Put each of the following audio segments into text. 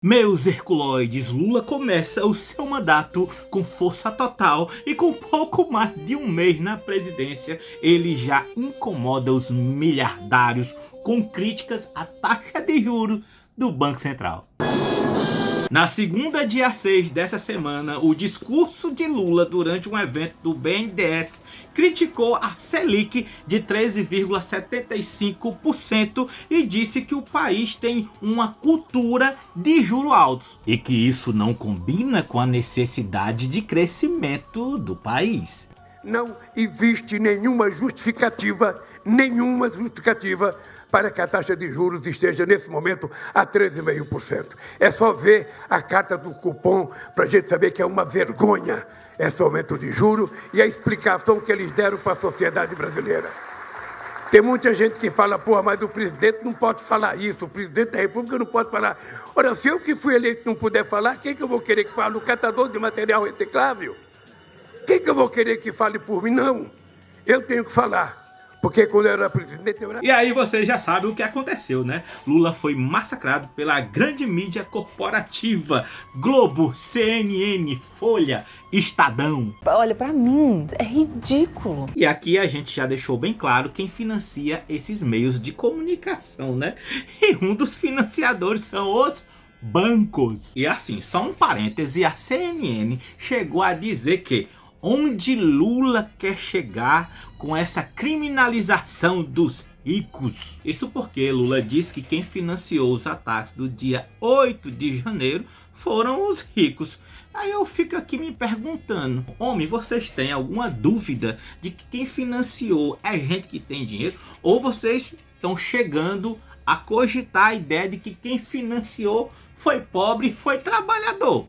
Meus herculoides, Lula começa o seu mandato com força total e com pouco mais de um mês na presidência, ele já incomoda os miliardários com críticas à taxa de juros do Banco Central. Na segunda, dia 6 dessa semana, o discurso de Lula durante um evento do BNDES criticou a Selic de 13,75% e disse que o país tem uma cultura de juros altos e que isso não combina com a necessidade de crescimento do país. Não existe nenhuma justificativa para que a taxa de juros esteja nesse momento a 13,5%. É só ver a carta do cupom para a gente saber que é uma vergonha esse aumento de juros e a explicação que eles deram para a sociedade brasileira. Tem muita gente que fala, pô, mas o presidente não pode falar isso, o presidente da República não pode falar. Ora, se eu que fui eleito não puder falar, quem que eu vou querer que fale? O catador de material reciclável? Quem que eu vou querer que fale por mim? Não, eu tenho que falar. Porque quando eu era presidente... E aí você já sabe o que aconteceu, né? Lula foi massacrado pela grande mídia corporativa. Globo, CNN, Folha, Estadão. Olha, pra mim é ridículo. E aqui a gente já deixou bem claro quem financia esses meios de comunicação, né? E um dos financiadores são os bancos. E assim, só um parêntese, a CNN chegou a dizer que onde Lula quer chegar com essa criminalização dos ricos. Isso porque Lula disse que quem financiou os ataques do dia 8 de janeiro foram os ricos. Aí eu fico aqui me perguntando, homem, vocês têm alguma dúvida de que quem financiou é gente que tem dinheiro? Ou vocês estão chegando a cogitar a ideia de que quem financiou foi pobre e foi trabalhador?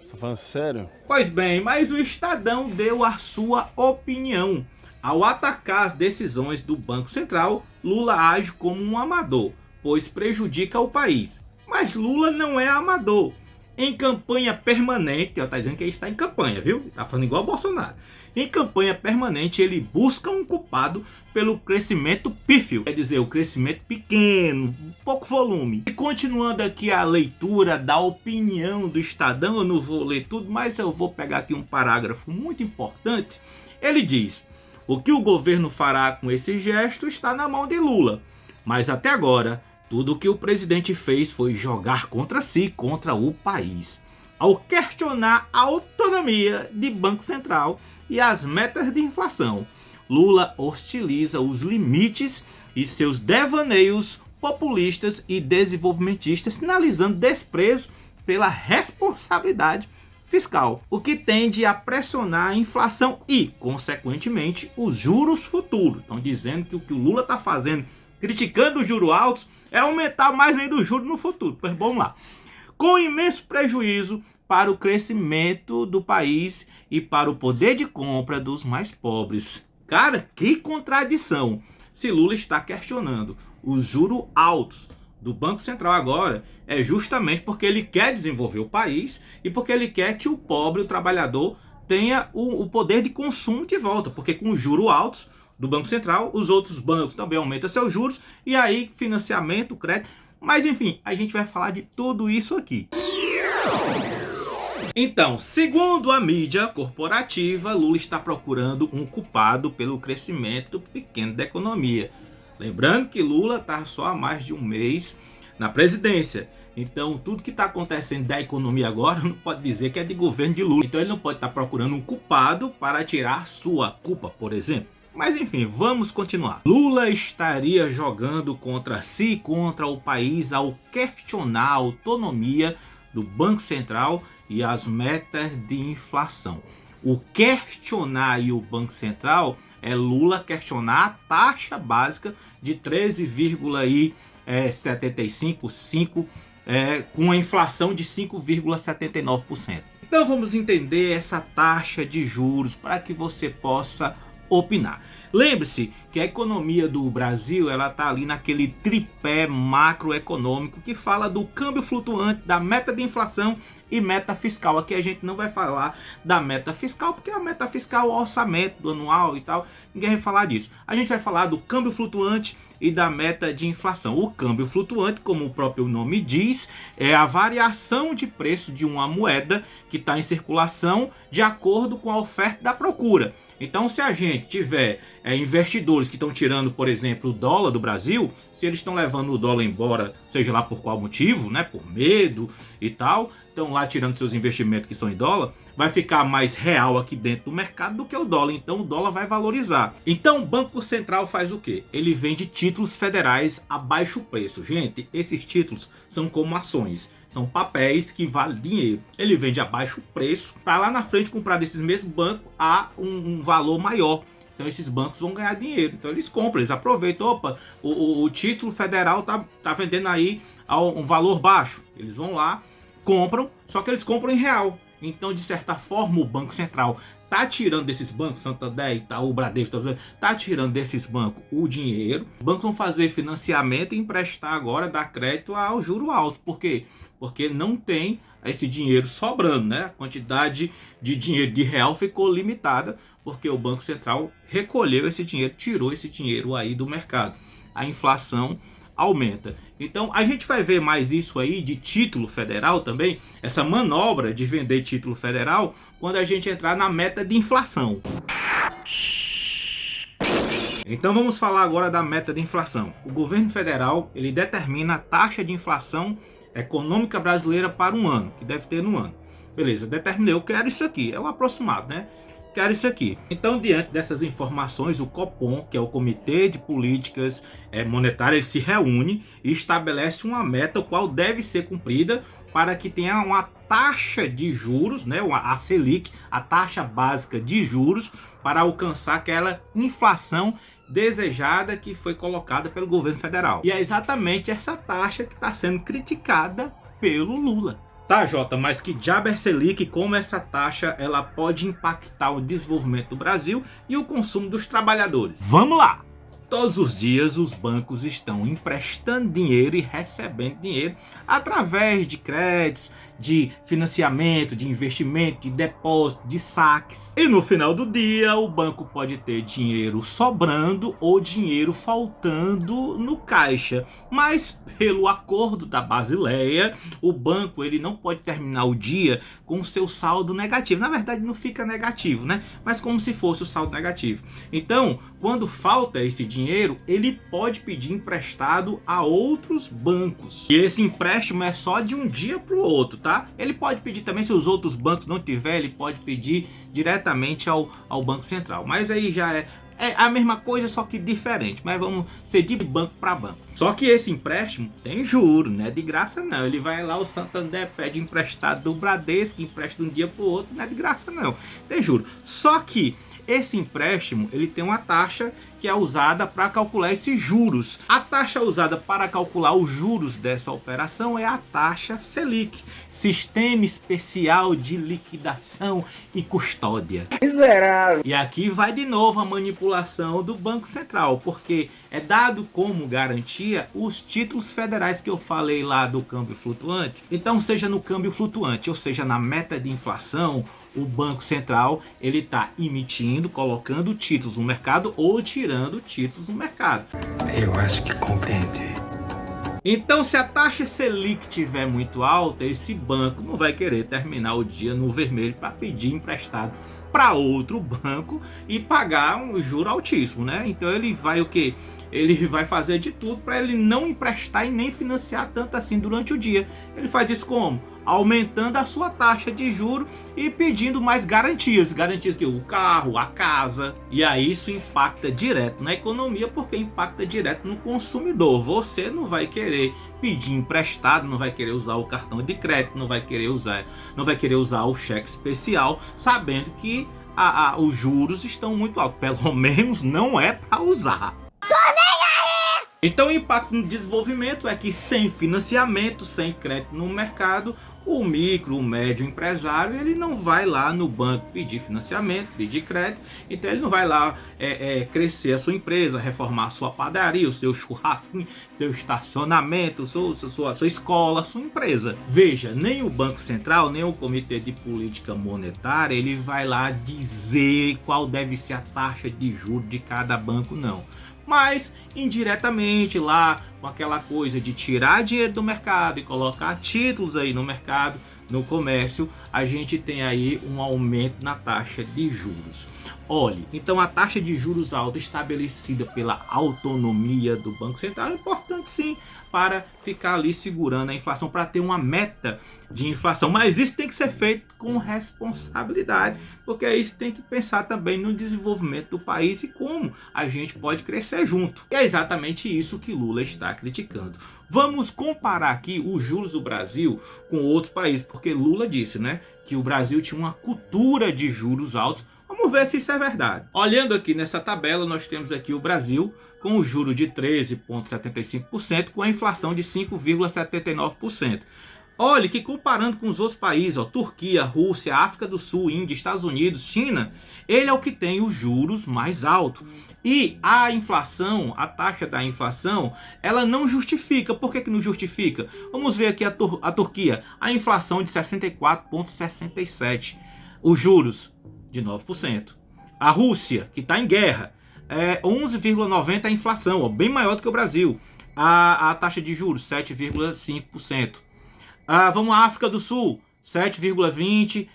Você tá falando sério? Pois bem, mas o Estadão deu a sua opinião. Ao atacar as decisões do Banco Central, Lula age como um amador, pois prejudica o país. Mas Lula não é amador. Em campanha permanente, está dizendo que ele está em campanha, viu? Está falando igual o Bolsonaro. Em campanha permanente, ele busca um culpado pelo crescimento pífio, quer dizer, o crescimento pequeno, pouco volume. E continuando aqui a leitura da opinião do Estadão, eu não vou ler tudo, mas eu vou pegar aqui um parágrafo muito importante. Ele diz: o que o governo fará com esse gesto está na mão de Lula, mas até agora tudo o que o presidente fez foi jogar contra si, contra o país. Ao questionar a autonomia de Banco Central e as metas de inflação, Lula hostiliza os limites e seus devaneios populistas e desenvolvimentistas, sinalizando desprezo pela responsabilidade fiscal, o que tende a pressionar a inflação e, consequentemente, os juros futuros. Estão dizendo que o que o Lula está fazendo, criticando os juros altos, é aumentar mais ainda os juros no futuro. Pois vamos lá. Com imenso prejuízo para o crescimento do país e para o poder de compra dos mais pobres. Cara, que contradição! Se Lula está questionando os juros altos do Banco Central agora, é justamente porque ele quer desenvolver o país e porque ele quer que o pobre, o trabalhador, tenha o poder de consumo de volta. Porque com os juros altos do Banco Central, os outros bancos também aumentam seus juros e aí financiamento, crédito. Mas enfim, a gente vai falar de tudo isso aqui. Então, segundo a mídia corporativa, Lula está procurando um culpado pelo crescimento pequeno da economia. Lembrando que Lula está só há mais de um mês na presidência. Então, tudo que está acontecendo da economia agora não pode dizer que é de governo de Lula. Então, ele não pode estar procurando um culpado para tirar sua culpa, por exemplo. Mas enfim, vamos continuar. Lula estaria jogando contra si e contra o país ao questionar a autonomia do Banco Central e as metas de inflação. O questionar e o Banco Central é Lula questionar a taxa básica de 13,75% com a inflação de 5,79%. Então vamos entender essa taxa de juros para que você possa opinar. Lembre-se que a economia do Brasil ela está ali naquele tripé macroeconômico que fala do câmbio flutuante, da meta de inflação e meta fiscal. Aqui a gente não vai falar da meta fiscal, porque a meta fiscal é o orçamento do anual e tal, ninguém vai falar disso. A gente vai falar do câmbio flutuante e da meta de inflação. O câmbio flutuante, como o próprio nome diz, é a variação de preço de uma moeda que está em circulação de acordo com a oferta e da procura. Então, se a gente tiver investidores que estão tirando, por exemplo, o dólar do Brasil, se eles estão levando o dólar embora, seja lá por qual motivo, né, por medo e tal, estão lá tirando seus investimentos que são em dólar, vai ficar mais real aqui dentro do mercado do que o dólar. Então, o dólar vai valorizar. Então, o Banco Central faz o quê? Ele vende títulos federais a baixo preço. Gente, esses títulos são como ações. São papéis que valem dinheiro. Ele vende a baixo preço para lá na frente comprar desses mesmos bancos a um valor maior. Então esses bancos vão ganhar dinheiro. Então eles compram, eles aproveitam. Opa, o título federal tá vendendo aí a um valor baixo. Eles vão lá, compram, só que eles compram em real. Então, de certa forma, o Banco Central tá tirando desses bancos, Santander, Itaú, Bradesco, tá tirando desses bancos o dinheiro. Os bancos vão fazer financiamento e emprestar agora, dar crédito ao juro alto. Por quê? Porque não tem esse dinheiro sobrando, né? A quantidade de dinheiro de real ficou limitada, porque o Banco Central recolheu esse dinheiro, tirou esse dinheiro aí do mercado. A inflação aumenta. Então a gente vai ver mais isso aí de título federal também, essa manobra de vender título federal, quando a gente entrar na meta de inflação. Então vamos falar agora da meta de inflação. O governo federal, ele determina a taxa de inflação econômica brasileira para um ano, que deve ter no ano. Beleza, determinei, eu quero isso aqui, é o aproximado, né? Quero isso aqui. Então, diante dessas informações, o Copom, que é o Comitê de Políticas Monetárias, ele se reúne e estabelece uma meta, o qual deve ser cumprida para que tenha uma taxa de juros, né, a Selic, a taxa básica de juros, para alcançar aquela inflação desejada que foi colocada pelo governo federal. E é exatamente essa taxa que está sendo criticada pelo Lula. Tá, Jota, mas que diabo é Selic? Como essa taxa ela pode impactar o desenvolvimento do Brasil e o consumo dos trabalhadores? Vamos lá! Todos os dias os bancos estão emprestando dinheiro e recebendo dinheiro através de créditos, de financiamento, de investimento, de depósito, de saques. E no final do dia o banco pode ter dinheiro sobrando ou dinheiro faltando no caixa. Mas pelo acordo da Basileia, o banco ele não pode terminar o dia com o seu saldo negativo. Na verdade não fica negativo, né? Mas como se fosse o saldo negativo. Então, quando falta esse dinheiro, ele pode pedir emprestado a outros bancos. E esse empréstimo é só de um dia para o outro, tá? Ele pode pedir também, se os outros bancos não tiver, ele pode pedir diretamente ao Banco Central. Mas aí já é a mesma coisa, só que diferente. Mas vamos ser de banco para banco. Só que esse empréstimo tem juro, não é de graça não. Ele vai lá, o Santander pede emprestado do Bradesco, empresta de um dia para o outro, não é de graça não. Tem juro. Só que esse empréstimo ele tem uma taxa que é usada para calcular esses juros. A taxa usada para calcular os juros dessa operação é a taxa Selic, Sistema Especial de Liquidação e Custódia. Miserável. E aqui vai de novo a manipulação do Banco Central, porque é dado como garantia os títulos federais que eu falei lá do câmbio flutuante. Então, seja no câmbio flutuante, ou seja na meta de inflação, o Banco Central ele está emitindo, colocando títulos no mercado ou tirando títulos no mercado. Eu acho que compreendi. Então, se a taxa Selic estiver muito alta, esse banco não vai querer terminar o dia no vermelho para pedir emprestado para outro banco e pagar um juro altíssimo, né? Então ele vai o quê? Ele vai fazer de tudo para ele não emprestar e nem financiar tanto assim durante o dia. Ele faz isso como? Aumentando a sua taxa de juro e pedindo mais garantias que o carro, a casa. E aí isso impacta direto na economia, porque impacta direto no consumidor. Você não vai querer pedir emprestado, não vai querer usar o cartão de crédito, não vai querer usar o cheque especial, sabendo que os juros estão muito altos. Pelo menos não é para usar. Então o impacto no desenvolvimento é que sem financiamento, sem crédito no mercado, o micro, o médio empresário, ele não vai lá no banco pedir financiamento, pedir crédito, então ele não vai lá crescer a sua empresa, reformar a sua padaria, o seu churrasco, seu estacionamento, sua escola, sua empresa. Veja, nem o Banco Central, nem o Comitê de Política Monetária, ele vai lá dizer qual deve ser a taxa de juros de cada banco, não. Mas indiretamente lá, com aquela coisa de tirar dinheiro do mercado e colocar títulos aí no mercado, no comércio, a gente tem aí um aumento na taxa de juros. Olhe, então a taxa de juros alta estabelecida pela autonomia do Banco Central é importante sim, para ficar ali segurando a inflação, para ter uma meta de inflação. Mas isso tem que ser feito com responsabilidade, porque isso tem que pensar também no desenvolvimento do país e como a gente pode crescer junto. E é exatamente isso que Lula está criticando. Vamos comparar aqui os juros do Brasil com outros países, porque Lula disse, né, que o Brasil tinha uma cultura de juros altos. Vamos ver se isso é verdade. Olhando aqui nessa tabela, nós temos aqui o Brasil com o juro de 13,75%, com a inflação de 5,79%. Olha que comparando com os outros países, ó, Turquia, Rússia, África do Sul, Índia, Estados Unidos, China, ele é o que tem os juros mais altos. E a inflação, a taxa da inflação, ela não justifica. Por que não justifica? Vamos ver aqui a Turquia, a inflação de 64,67%. Os juros de 9%. A Rússia, que está em guerra, 11,90% a inflação, ó, bem maior do que o Brasil. A taxa de juros, 7,5%. Vamos à África do Sul, 7,20%,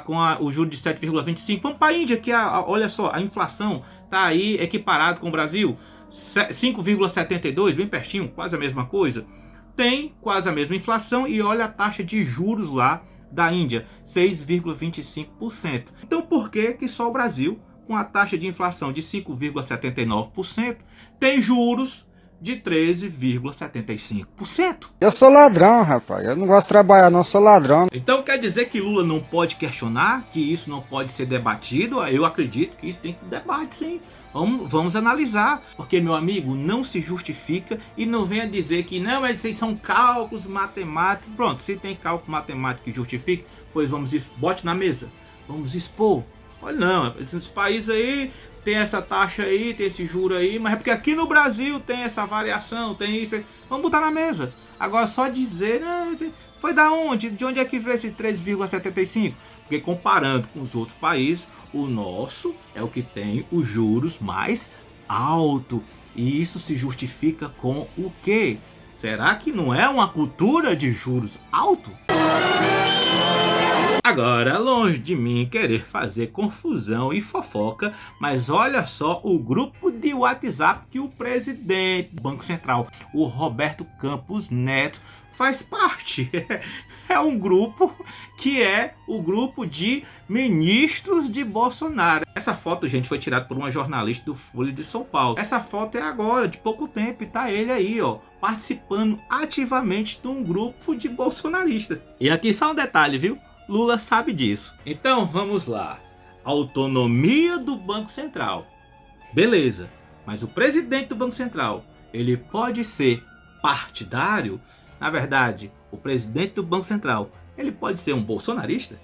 com o juro de 7,25%. Vamos para a Índia, que olha só, a inflação está aí equiparado com o Brasil, 5,72%, bem pertinho, quase a mesma coisa. Tem quase a mesma inflação e olha a taxa de juros lá da Índia, 6,25%. Então por que só o Brasil, com a taxa de inflação de 5,79%, tem juros de 13,75%? Eu sou ladrão, rapaz. Eu não gosto de trabalhar, não, sou ladrão. Então quer dizer que Lula não pode questionar, que isso não pode ser debatido? Eu acredito que isso tem que debate, sim. Vamos analisar, porque, meu amigo, não se justifica e não venha dizer que não, mas esses são cálculos matemáticos. Pronto, se tem cálculo matemático que justifique, pois bote na mesa, vamos expor. Olha, não, esses países aí tem essa taxa aí, tem esse juro aí, mas é porque aqui no Brasil tem essa variação, tem isso. Vamos botar na mesa. Agora só dizer, foi da onde? De onde é que veio esse 3,75? Porque comparando com os outros países, o nosso é o que tem os juros mais altos. E isso se justifica com o quê? Será que não é uma cultura de juros altos? Agora, longe de mim querer fazer confusão e fofoca, mas olha só o grupo de WhatsApp que o presidente do Banco Central, o Roberto Campos Neto, faz parte. É um grupo que é o grupo de ministros de Bolsonaro. Essa foto, gente, foi tirada por uma jornalista do Folha de São Paulo. Essa foto é agora, de pouco tempo, e tá ele aí, ó, participando ativamente de um grupo de bolsonaristas. E aqui só um detalhe, viu? Lula sabe disso. Então vamos lá. Autonomia do Banco Central. Beleza, mas o presidente do Banco Central, ele pode ser partidário? Na verdade, o presidente do Banco Central, ele pode ser um bolsonarista?